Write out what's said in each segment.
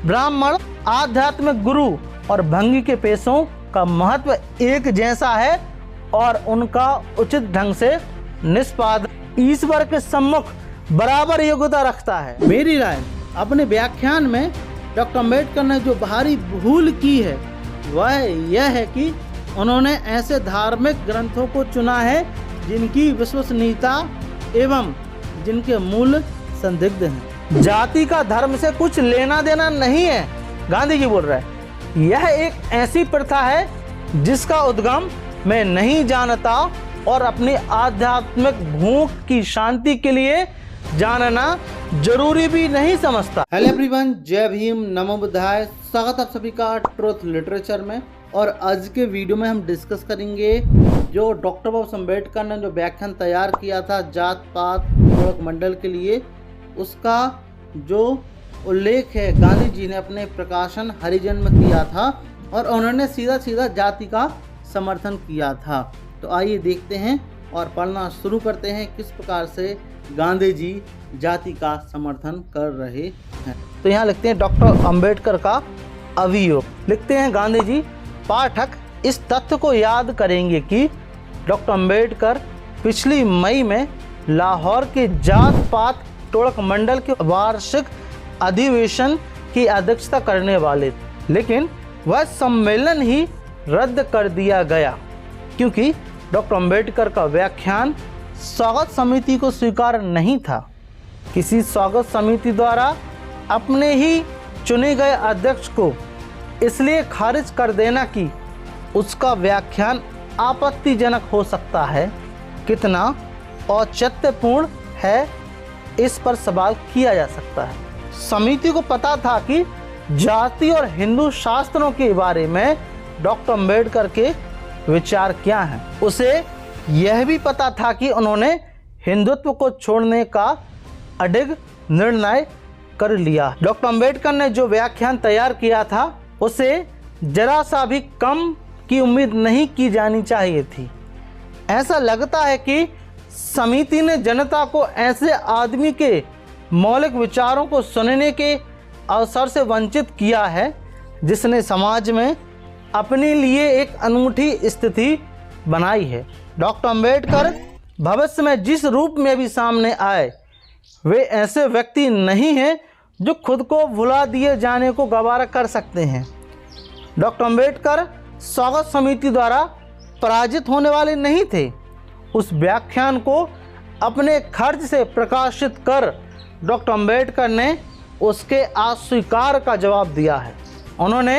ब्राह्मण, आध्यात्मिक गुरु और भंगी के पेशों का महत्व एक जैसा है और उनका उचित ढंग से निष्पादन ईश्वर के सम्मुख बराबर योग्यता रखता है। मेरी राय, अपने व्याख्यान में डॉक्टर अम्बेडकर ने जो भारी भूल की है वह यह है कि उन्होंने ऐसे धार्मिक ग्रंथों को चुना है जिनकी विश्वसनीयता एवं जिनके मूल संदिग्ध हैं। जाति का धर्म से कुछ लेना देना नहीं है, गांधी जी बोल रहे हैं। यह एक ऐसी प्रथा है जिसका उद्गम मैं नहीं जानता और अपनी आध्यात्मिक भूख की शांति के लिए जानना जरूरी भी नहीं समझता। हेलो एवरीवन, जय भीम, नमो बुद्धाय। स्वागत आप सभी का ट्रुथ लिटरेचर में। और आज के वीडियो में हम डिस्कस करेंगे जो डॉक्टर बाबा साहब अम्बेडकर ने जो व्याख्यान तैयार किया था जात पात गोरख मंडल के लिए, उसका जो उल्लेख है गांधी जी ने अपने प्रकाशन हरिजन में किया था और उन्होंने सीधा सीधा जाति का समर्थन किया था। तो आइए देखते हैं और पढ़ना शुरू करते हैं किस प्रकार से गांधी जी जाति का समर्थन कर रहे हैं। तो यहाँ लिखते हैं डॉक्टर अंबेडकर का अभियोग। लिखते हैं गांधी जी, पाठक इस तथ्य को याद करेंगे कि डॉक्टर अंबेडकर पिछली मई में लाहौर के जात पात टोळक मंडल के वार्षिक अधिवेशन की अध्यक्षता करने वाले थे, लेकिन वह सम्मेलन ही रद्द कर दिया गया क्योंकि डॉक्टर अंबेडकर का व्याख्यान स्वागत समिति को स्वीकार नहीं था। किसी स्वागत समिति द्वारा अपने ही चुने गए अध्यक्ष को इसलिए खारिज कर देना कि उसका व्याख्यान आपत्तिजनक हो सकता है, कितना औचित्यपूर्ण है, इस पर सवाल किया जा सकता है। समिति को पता था कि जाति और हिंदू शास्त्रों के बारे में डॉक्टर अंबेडकर के विचार क्या हैं। उसे यह भी पता था कि उन्होंने हिंदुत्व को छोड़ने का अडिग निर्णय कर लिया। डॉक्टर अंबेडकर ने जो व्याख्यान तैयार किया था उसे जरा सा भी कम की उम्मीद नहीं की जानी चाहिए थी। ऐसा लगता है कि समिति ने जनता को ऐसे आदमी के मौलिक विचारों को सुनने के अवसर से वंचित किया है जिसने समाज में अपने लिए एक अनूठी स्थिति बनाई है। डॉक्टर अंबेडकर भविष्य में जिस रूप में भी सामने आए, वे ऐसे व्यक्ति नहीं हैं जो खुद को भुला दिए जाने को गवारा कर सकते हैं। डॉक्टर अंबेडकर स्वागत समिति द्वारा पराजित होने वाले नहीं थे। उस व्याख्यान को अपने खर्च से प्रकाशित कर डॉक्टर अंबेडकर ने उसके अस्वीकार का जवाब दिया है। उन्होंने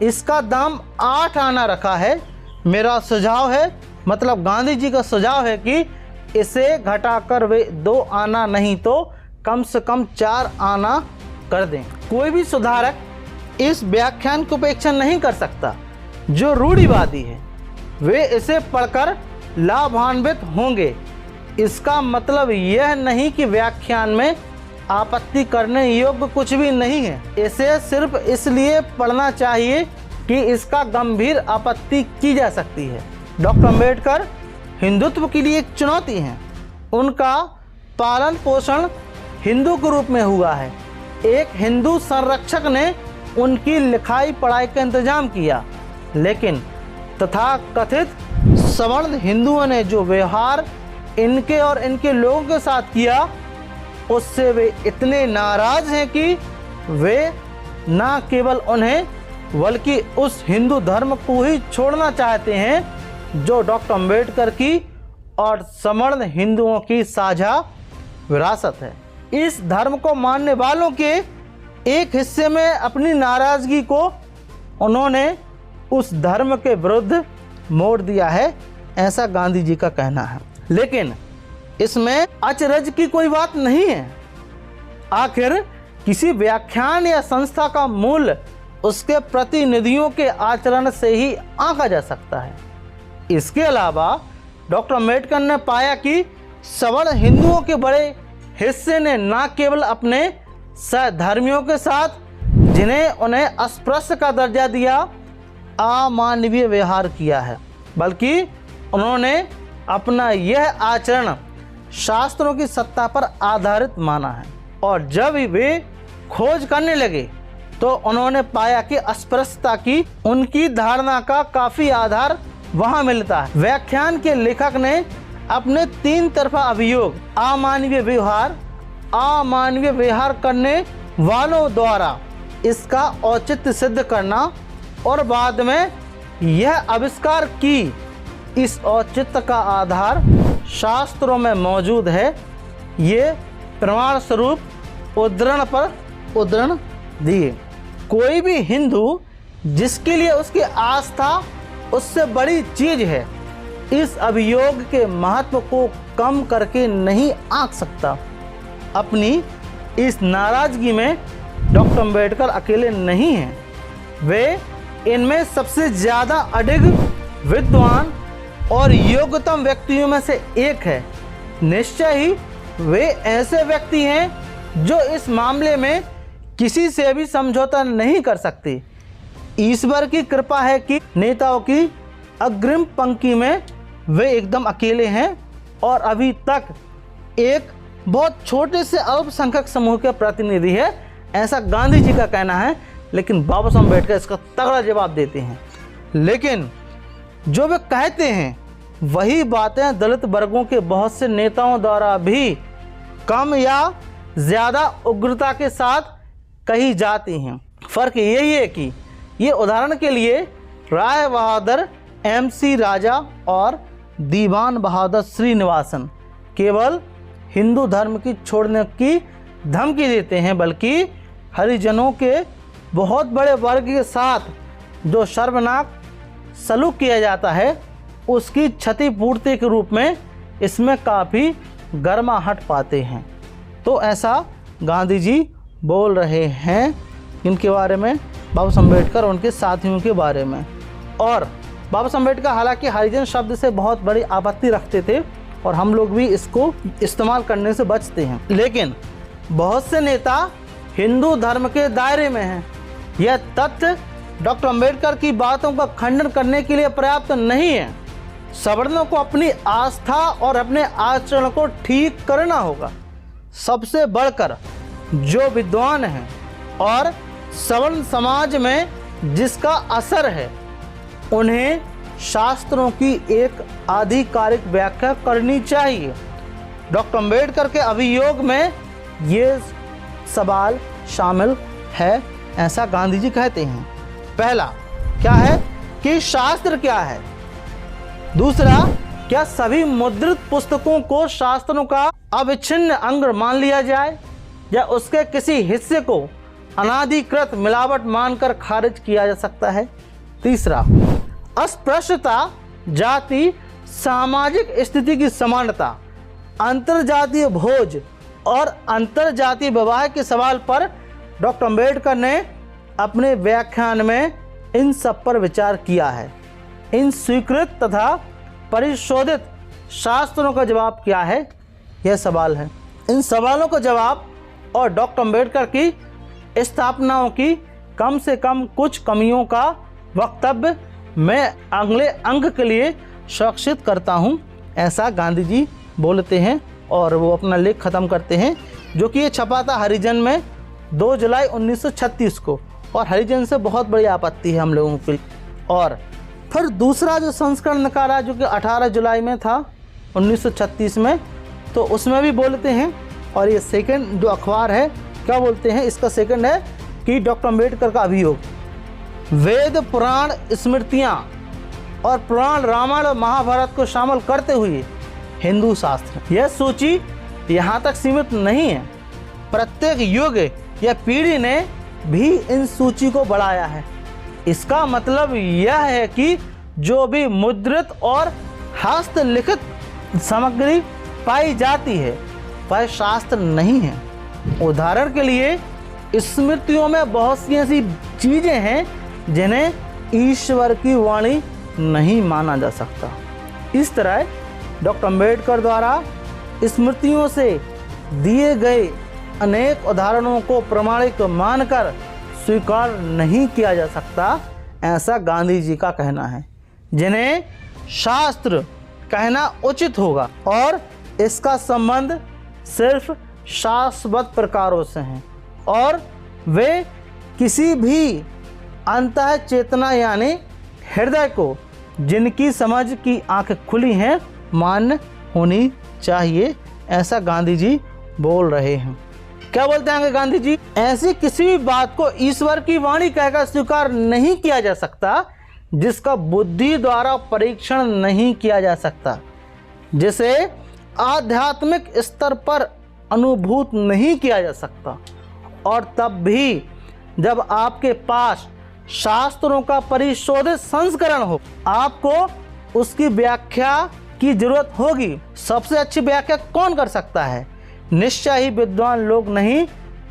इसका दाम 8 आना रखा है। मेरा सुझाव है, मतलब गांधी जी का सुझाव है कि इसे घटाकर वे 2 आना नहीं तो कम से कम 4 आना कर दें। कोई भी सुधारक इस व्याख्यान की उपेक्षा नहीं कर सकता। जो रूढ़िवादी है वे इसे पढ़कर लाभान्वित होंगे। इसका मतलब यह नहीं कि व्याख्यान में आपत्ति करने योग्य कुछ भी नहीं है। इसे सिर्फ इसलिए पढ़ना चाहिए कि इसका गंभीर आपत्ति की जा सकती है। डॉक्टर अंबेडकर हिंदुत्व के लिए एक चुनौती हैं। उनका पालन पोषण हिंदू के रूप में हुआ है। एक हिंदू संरक्षक ने उनकी लिखाई पढ़ाई का इंतजाम किया, लेकिन तथाकथित सवर्ण हिंदुओं ने जो व्यवहार इनके और इनके लोगों के साथ किया, उससे वे इतने नाराज हैं कि वे न केवल उन्हें बल्कि उस हिंदू धर्म को ही छोड़ना चाहते हैं जो डॉक्टर अंबेडकर की और सवर्ण हिंदुओं की साझा विरासत है। इस धर्म को मानने वालों के एक हिस्से में अपनी नाराजगी को उन्होंने उस धर्म के विरुद्ध मोड़ दिया है, ऐसा गांधी जी का कहना है। लेकिन इसमें अचरज की कोई बात नहीं है। आखिर किसी व्याख्यान या संस्था का मूल्य उसके प्रतिनिधियों के आचरण से ही आंका जा सकता है। इसके अलावा डॉक्टर अंबेडकर ने पाया कि सवर्ण हिंदुओं के बड़े हिस्से ने न केवल अपने सहधर्मियों के साथ, जिन्हें उन्हें अस्पृश्य का दर्जा दिया, अमानवीय व्यवहार किया है, बल्कि उन्होंने अपना यह आचरण शास्त्रों की सत्ता पर आधारित माना है। और जब वे खोज करने लगे तो उन्होंने पाया कि अस्पृश्यता की उनकी धारणा का काफी आधार वहां मिलता है। व्याख्यान के लेखक ने अपने 3 तरफा अभियोग अमानवीय व्यवहार करने वालों द्वारा इसका औचित्य सिद्ध करना और बाद में यह आविष्कार की इस औचित्य का आधार शास्त्रों में मौजूद है, ये प्रमाण स्वरूप उद्धरण पर उद्धरण दिए। कोई भी हिंदू जिसके लिए उसकी आस्था उससे बड़ी चीज है, इस अभियोग के महत्व को कम करके नहीं आंक सकता। अपनी इस नाराजगी में डॉक्टर अम्बेडकर अकेले नहीं हैं। वे इनमें सबसे ज़्यादा अडिग, विद्वान और योग्यतम व्यक्तियों में से एक है। निश्चय ही वे ऐसे व्यक्ति हैं जो इस मामले में किसी से भी समझौता नहीं कर सकते। ईश्वर की कृपा है कि नेताओं की अग्रिम पंक्ति में वे एकदम अकेले हैं और अभी तक एक बहुत छोटे से अल्पसंख्यक समूह के प्रतिनिधि है, ऐसा गांधी जी का कहना है। लेकिन बाबा साहब अम्बेडकर इसका तगड़ा जवाब देते हैं। लेकिन जो वे कहते हैं वही बातें दलित वर्गों के बहुत से नेताओं द्वारा भी कम या ज़्यादा उग्रता के साथ कही जाती हैं। फ़र्क यही है कि ये उदाहरण के लिए राय बहादुर MC राजा और दीवान बहादुर श्रीनिवासन केवल हिंदू धर्म की छोड़ने की धमकी देते हैं, बल्कि हरिजनों के बहुत बड़े वर्ग के साथ जो शर्मनाक सलूक किया जाता है उसकी क्षतिपूर्ति के रूप में इसमें काफ़ी गर्माहट पाते हैं। तो ऐसा गांधी जी बोल रहे हैं इनके बारे में, बाबा साहब अम्बेडकर और उनके साथियों के बारे में। और बाबा साहब अम्बेडकर हालांकि हरिजन शब्द से बहुत बड़ी आपत्ति रखते थे और हम लोग भी इसको इस्तेमाल करने से बचते हैं, लेकिन बहुत से नेता हिंदू धर्म के दायरे में हैं। यह तथ्य डॉक्टर अम्बेडकर की बातों का खंडन करने के लिए पर्याप्त नहीं है। सवर्णों को अपनी आस्था और अपने आचरण को ठीक करना होगा। सबसे बढ़कर जो विद्वान हैं और सवर्ण समाज में जिसका असर है, उन्हें शास्त्रों की एक आधिकारिक व्याख्या करनी चाहिए। डॉक्टर अम्बेडकर के अभियोग में ये सवाल शामिल है, ऐसा गांधी जी कहते हैं। पहला क्या है कि शास्त्र क्या है। दूसरा, क्या सभी मुद्रित पुस्तकों को शास्त्रों का अविच्छिन्न अंग मान लिया जाए या उसके किसी हिस्से को अनाधिकृत मिलावट मानकर खारिज किया जा सकता है। तीसरा, अस्पृश्यता, जाति, सामाजिक स्थिति की समानता, अंतरजातीय भोज और अंतरजातीय विवाह के सवाल पर डॉक्टर अम्बेडकर ने अपने व्याख्यान में इन सब पर विचार किया है। इन स्वीकृत तथा परिशोधित शास्त्रों का जवाब क्या है, यह सवाल है। इन सवालों का जवाब और डॉक्टर अम्बेडकर की स्थापनाओं की कम से कम कुछ कमियों का वक्तव्य मैं अगले अंक के लिए सुरक्षित करता हूँ, ऐसा गांधी जी बोलते हैं। और वो अपना लेख ख़त्म करते हैं, जो कि ये छपा था हरिजन में 2 जुलाई 1936 को। और हरिजन से बहुत बड़ी आपत्ति है हम लोगों की। और फिर दूसरा जो संस्करण निकाला जो कि 18 जुलाई में था 1936 में, तो उसमें भी बोलते हैं। और ये सेकंड जो अखबार है क्या बोलते हैं, इसका सेकंड है कि डॉक्टर अम्बेडकर का अभियोग, वेद पुराण स्मृतियाँ और पुराण रामायण और महाभारत को शामिल करते हुए हिंदू शास्त्र। यह सूची यहाँ तक सीमित नहीं है, प्रत्येक युग या पीढ़ी ने भी इन सूची को बढ़ाया है। इसका मतलब यह है कि जो भी मुद्रित और हस्तलिखित सामग्री पाई जाती है वह शास्त्र नहीं है। उदाहरण के लिए स्मृतियों में बहुत सी ऐसी चीज़ें हैं जिन्हें ईश्वर की वाणी नहीं माना जा सकता। इस तरह डॉक्टर अम्बेडकर द्वारा स्मृतियों से दिए गए अनेक उदाहरणों को प्रमाणिक मानकर स्वीकार नहीं किया जा सकता, ऐसा गांधी जी का कहना है, जिन्हें शास्त्र कहना उचित होगा। और इसका संबंध सिर्फ शास्त्रबद्ध प्रकारों से हैं और वे किसी भी अंतः चेतना यानी हृदय को जिनकी समझ की आंखें खुली हैं मान्य होनी चाहिए, ऐसा गांधी जी बोल रहे हैं। क्या बोलते हैं गांधी जी? ऐसी किसी भी बात को ईश्वर की वाणी कहकर स्वीकार नहीं किया जा सकता जिसका बुद्धि द्वारा परीक्षण नहीं किया जा सकता, जिसे आध्यात्मिक स्तर पर अनुभूत नहीं किया जा सकता। और तब भी जब आपके पास शास्त्रों का परिशोधित संस्करण हो, आपको उसकी व्याख्या की जरूरत होगी। सबसे अच्छी व्याख्या कौन कर सकता है? निश्चय ही विद्वान लोग नहीं,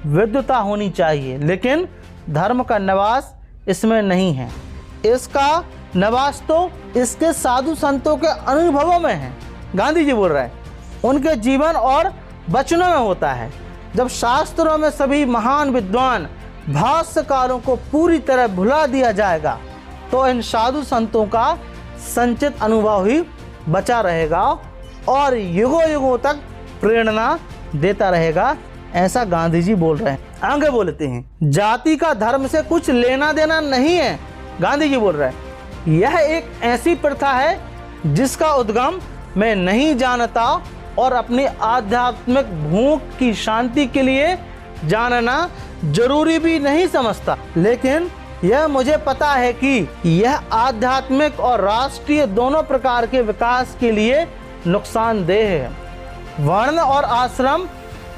विद्वता होनी चाहिए, लेकिन धर्म का निवास इसमें नहीं है। इसका निवास तो इसके साधु संतों के अनुभवों में है। गांधी जी बोल रहे हैं, उनके जीवन और वचनों में होता है। जब शास्त्रों में सभी महान विद्वान भाष्यकारों को पूरी तरह भुला दिया जाएगा तो इन साधु संतों का संचित अनुभव ही बचा रहेगा और युगों युगों तक प्रेरणा देता रहेगा, ऐसा गांधी जी बोल रहे हैं। आगे बोलते हैं, जाति का धर्म से कुछ लेना देना नहीं है। गांधी जी बोल रहे हैं, यह एक ऐसी प्रथा है जिसका उद्गम मैं नहीं जानता और अपनी आध्यात्मिक भूख की शांति के लिए जानना जरूरी भी नहीं समझता, लेकिन यह मुझे पता है कि यह आध्यात्मिक और राष्ट्रीय दोनों प्रकार के विकास के लिए नुकसानदेह है। वर्ण और आश्रम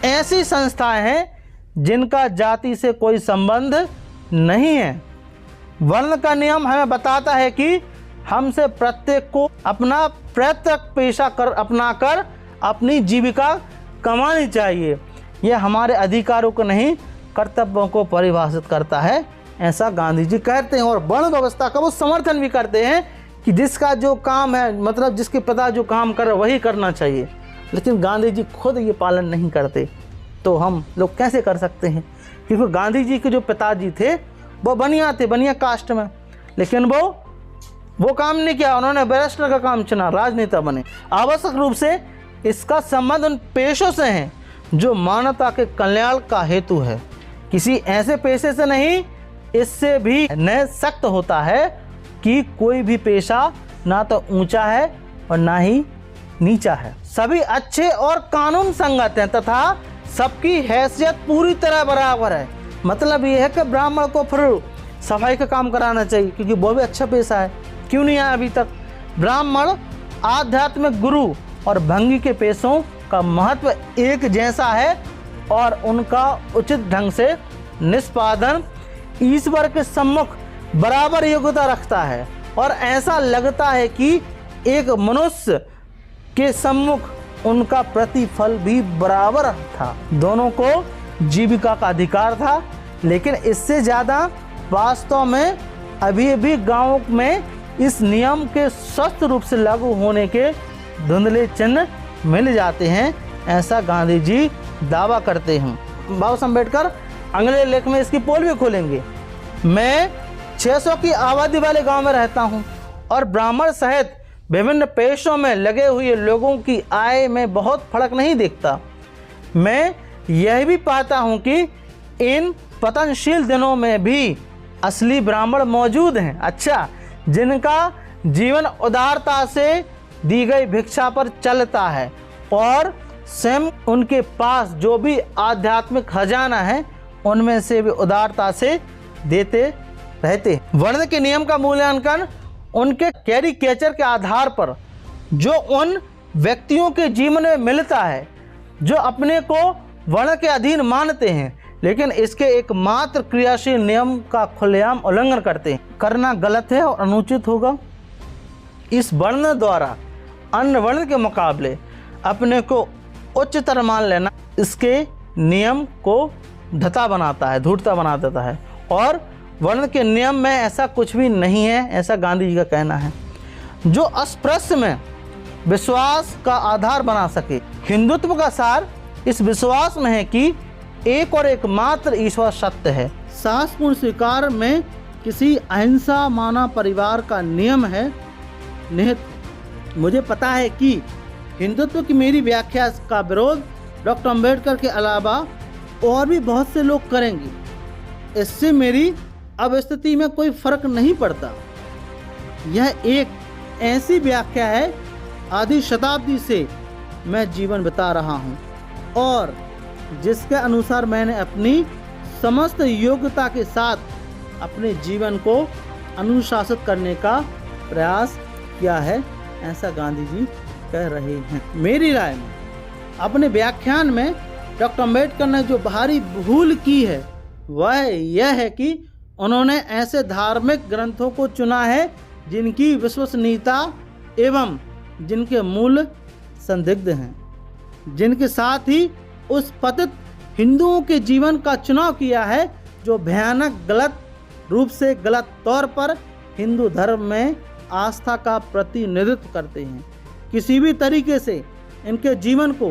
ऐसी संस्थाएं हैं जिनका जाति से कोई संबंध नहीं है। वर्ण का नियम हमें बताता है कि हमसे प्रत्येक को अपना प्रत्येक पेशा अपनाकर अपनी जीविका कमानी चाहिए। यह हमारे अधिकारों को नहीं, कर्तव्यों को परिभाषित करता है, ऐसा गांधी जी कहते हैं। और वर्ण व्यवस्था का वो समर्थन भी करते हैं कि जिसका जो काम है, मतलब जिसके पिता जो काम कर रहे वही करना चाहिए, लेकिन गांधी जी खुद ये पालन नहीं करते, तो हम लोग कैसे कर सकते हैं? क्योंकि गांधी जी के जो पिताजी थे वो बनिया थे, बनिया कास्ट में, लेकिन वो काम नहीं किया, उन्होंने बैरिस्टर का काम चुना, राजनेता बने। आवश्यक रूप से इसका संबंध उन पेशों से है जो मानवता के कल्याण का हेतु है, किसी ऐसे पेशे से नहीं। इससे भी न सख्त होता है कि कोई भी पेशा ना तो ऊंचा है और ना ही नीचा है, सभी अच्छे और कानून संगत हैं तथा सबकी हैसियत पूरी तरह बराबर है। मतलब ये है कि ब्राह्मण को फिर सफाई का काम कराना चाहिए क्योंकि वो भी अच्छा पेशा है, क्यों नहीं आया अभी तक? ब्राह्मण, आध्यात्मिक गुरु और भंगी के पेशों का महत्व एक जैसा है और उनका उचित ढंग से निष्पादन ईश्वर के सम्मुख बराबर योग्यता रखता है। और ऐसा लगता है कि एक मनुष्य के सम्मुख उनका प्रतिफल भी बराबर था। दोनों को जीविका का अधिकार था, लेकिन इससे ज़्यादा वास्तव में अभी भी गाँव में इस नियम के स्वस्थ रूप से लागू होने के धुंधले चिन्ह मिल जाते हैं, ऐसा गांधी जी दावा करते हैं। बाबा साहब अम्बेडकर अगले लेख में इसकी पोल भी खोलेंगे। मैं 600 की आबादी वाले गांव में रहता हूं और ब्राह्मण सहित विभिन्न पेशों में लगे हुए लोगों की आय में बहुत फर्क नहीं दिखता। मैं यह भी पाता हूं कि इन पतनशील दिनों में भी असली ब्राह्मण मौजूद हैं, अच्छा, जिनका जीवन उदारता से दी गई भिक्षा पर चलता है और स्वयं उनके पास जो भी आध्यात्मिक खजाना है उनमें से भी उदारता से देते रहते। वर्ण के नियम का मूल्यांकन उनके कैरिकेचर के आधार पर जो उन व्यक्तियों के जीवन में मिलता है जो अपने को वर्ण के अधीन मानते हैं, लेकिन इसके एकमात्र क्रियाशील नियम का खुलेआम उल्लंघन करते हैं, करना गलत है और अनुचित होगा। इस वर्ण द्वारा अन्य वर्ण के मुकाबले अपने को उच्चतर मान लेना इसके नियम को धता बनाता है, धूर्तता बना देता है। और वर्ण के नियम में ऐसा कुछ भी नहीं है, ऐसा गांधी जी का कहना है, जो अस्पृश्य में विश्वास का आधार बना सके। हिंदुत्व का सार इस विश्वास में है कि एक और एकमात्र ईश्वर सत्य है। शास्त्रपूर्ण स्वीकार में किसी अहिंसा मानव परिवार का नियम है निहित। मुझे पता है कि हिंदुत्व की मेरी व्याख्या का विरोध डॉक्टर अम्बेडकर के अलावा और भी बहुत से लोग करेंगे, इससे मेरी अब स्थिति में कोई फर्क नहीं पड़ता। यह एक ऐसी व्याख्या है आधी शताब्दी से मैं जीवन बिता रहा हूँ और जिसके अनुसार मैंने अपनी समस्त योग्यता के साथ अपने जीवन को अनुशासित करने का प्रयास किया है, ऐसा गांधी जी कह रहे हैं। मेरी राय में अपने व्याख्यान में डॉक्टर अम्बेडकर ने जो भारी भूल की है वह यह है कि उन्होंने ऐसे धार्मिक ग्रंथों को चुना है जिनकी विश्वसनीयता एवं जिनके मूल संदिग्ध हैं, जिनके साथ ही उस पतित हिंदुओं के जीवन का चुनाव किया है जो भयानक गलत रूप से गलत तौर पर हिंदू धर्म में आस्था का प्रतिनिधित्व करते हैं। किसी भी तरीके से इनके जीवन को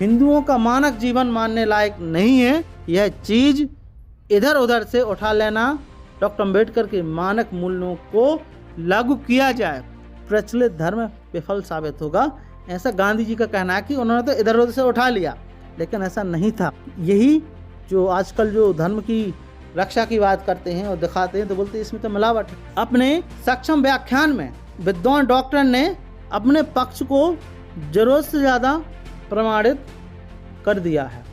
हिंदुओं का मानक जीवन मानने लायक नहीं है। यह चीज़ इधर उधर से उठा लेना डॉक्टर अम्बेडकर के मानक मूल्यों को लागू किया जाए प्रचलित धर्म विफल साबित होगा, ऐसा गांधी जी का कहना है कि उन्होंने तो इधर उधर से उठा लिया, लेकिन ऐसा नहीं था। यही जो आजकल जो धर्म की रक्षा की बात करते हैं और दिखाते हैं तो बोलते हैं इसमें तो मिलावट है। अपने सक्षम व्याख्यान में विद्वान डॉक्टर ने अपने पक्ष को जरूरत से ज़्यादा प्रमाणित कर दिया है।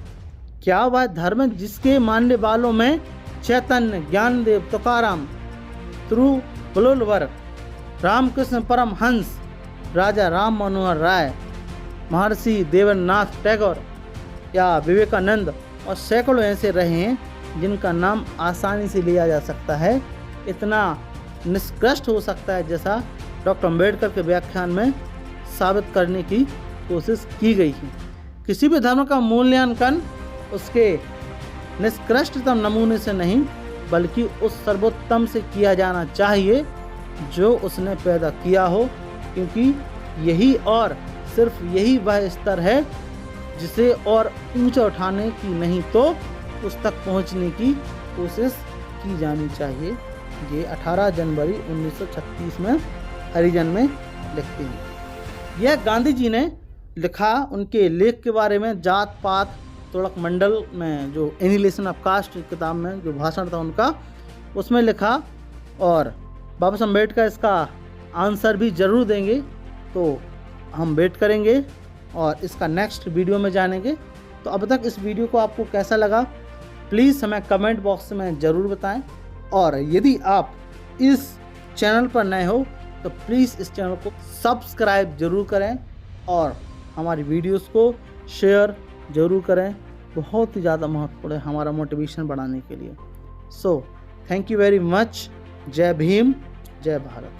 क्या वह धर्म जिसके मानने वालों में चैतन्य, ज्ञानदेव, तुकाराम, तिरुवल्लुवर, रामकृष्ण परमहंस, राजा राम मनोहर राय, महर्षि देवेंद्रनाथ टैगोर या विवेकानंद और सैकड़ों ऐसे रहे हैं जिनका नाम आसानी से लिया जा सकता है, इतना निष्कृष्ट हो सकता है जैसा डॉक्टर अम्बेडकर के व्याख्यान में साबित करने की कोशिश की गई है। किसी भी धर्म का मूल्यांकन उसके निष्कृष्टतम नमूने से नहीं बल्कि उस सर्वोत्तम से किया जाना चाहिए जो उसने पैदा किया हो, क्योंकि यही और सिर्फ यही वह स्तर है जिसे और ऊंचा उठाने की नहीं तो उस तक पहुंचने की कोशिश की जानी चाहिए। ये 18 जनवरी 1936 में हरिजन में लिखते हैं। यह गांधी जी ने लिखा उनके लेख के बारे में जात पात तोड़क मंडल में जो एनिहिलेशन ऑफ कास्ट किताब में जो भाषण था उनका, उसमें लिखा और बाबा साहब अम्बेडकर इसका आंसर भी ज़रूर देंगे, तो हम वेट करेंगे और इसका नेक्स्ट वीडियो में जानेंगे। तो अब तक इस वीडियो को आपको कैसा लगा प्लीज़ हमें कमेंट बॉक्स में ज़रूर बताएं और यदि आप इस चैनल पर नए हो तो प्लीज़ इस चैनल को सब्सक्राइब ज़रूर करें और हमारी वीडियोस को शेयर ज़रूर करें, बहुत ही ज़्यादा महत्वपूर्ण है हमारा मोटिवेशन बढ़ाने के लिए। So thank you very much. जय भीम, जय भारत।